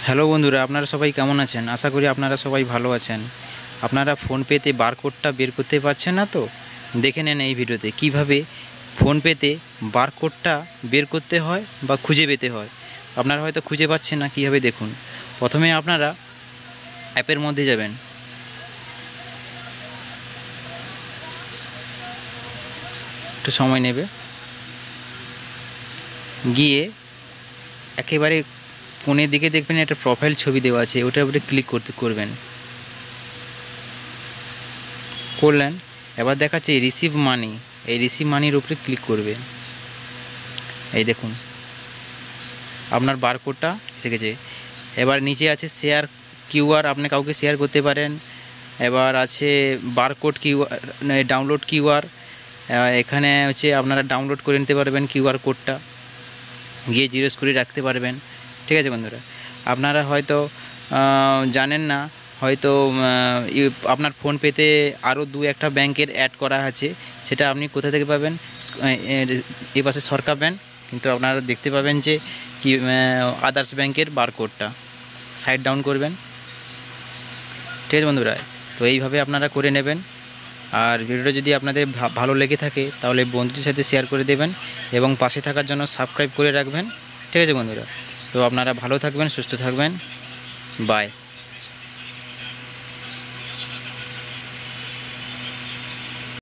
Hello বন্ধুরা, আপনারা সবাই কেমন আছেন? আশা করি আপনারা সবাই ভালো আছেন। আপনারা ফোনপেতে বারকোডটা বের করতে পারছেন না তো? দেখে নেন এই ভিডিওতে কীভাবে ফোনপেতে বারকোডটা বের করতে হয় বা খুঁজে পেতে হয়। আপনারা হয়তো খুঁজে পাচ্ছেন না, কীভাবে দেখুন। প্রথমে আপনারা অ্যাপের মধ্যে যাবেন, একটু সময় নেবে। গিয়ে একেবারে কোণের দিকে দেখবেন একটা প্রোফাইল ছবি দেওয়া আছে, ওটার উপরে ক্লিক করবেন। করলেন, এবার দেখাচ্ছে রিসিভ মানি, এই রিসিভ মানির উপরে ক্লিক করবে। এই দেখুন আপনার বারকোডটা এসে গেছে। এবার নিচে আছে শেয়ার কিউআর, আপনি কাউকে শেয়ার করতে পারেন। এবার আছে বারকোড কিউআর, ডাউনলোড কিউআর। এখানে হচ্ছে আপনারা ডাউনলোড করে নিতে পারবেন কিউআর কোডটা, গিয়ে জিরোস করে রাখতে পারবেন। ঠিক আছে বন্ধুরা, আপনারা হয়তো জানেন না, হয়তো আপনার ফোনপেতে আরও দু একটা ব্যাংকের অ্যাড করা আছে, সেটা আপনি কোথা থেকে পাবেন? এই পাশে সরকার ব্যাংক, কিন্তু আপনারা দেখতে পাবেন যে কি আদার্স ব্যাংকের বারকোডটা সাইড ডাউন করবেন। ঠিক আছে বন্ধুরা, তো এইভাবে আপনারা করে নেবেন। আর ভিডিওটা যদি আপনাদের ভালো লেগে থাকে তাহলে বন্ধুদের সাথে শেয়ার করে দেবেন এবং পাশে থাকার জন্য সাবস্ক্রাইব করে রাখবেন। ঠিক আছে বন্ধুরা, তো আপনারা ভালো থাকবেন, সুস্থ থাকবেন। বাই।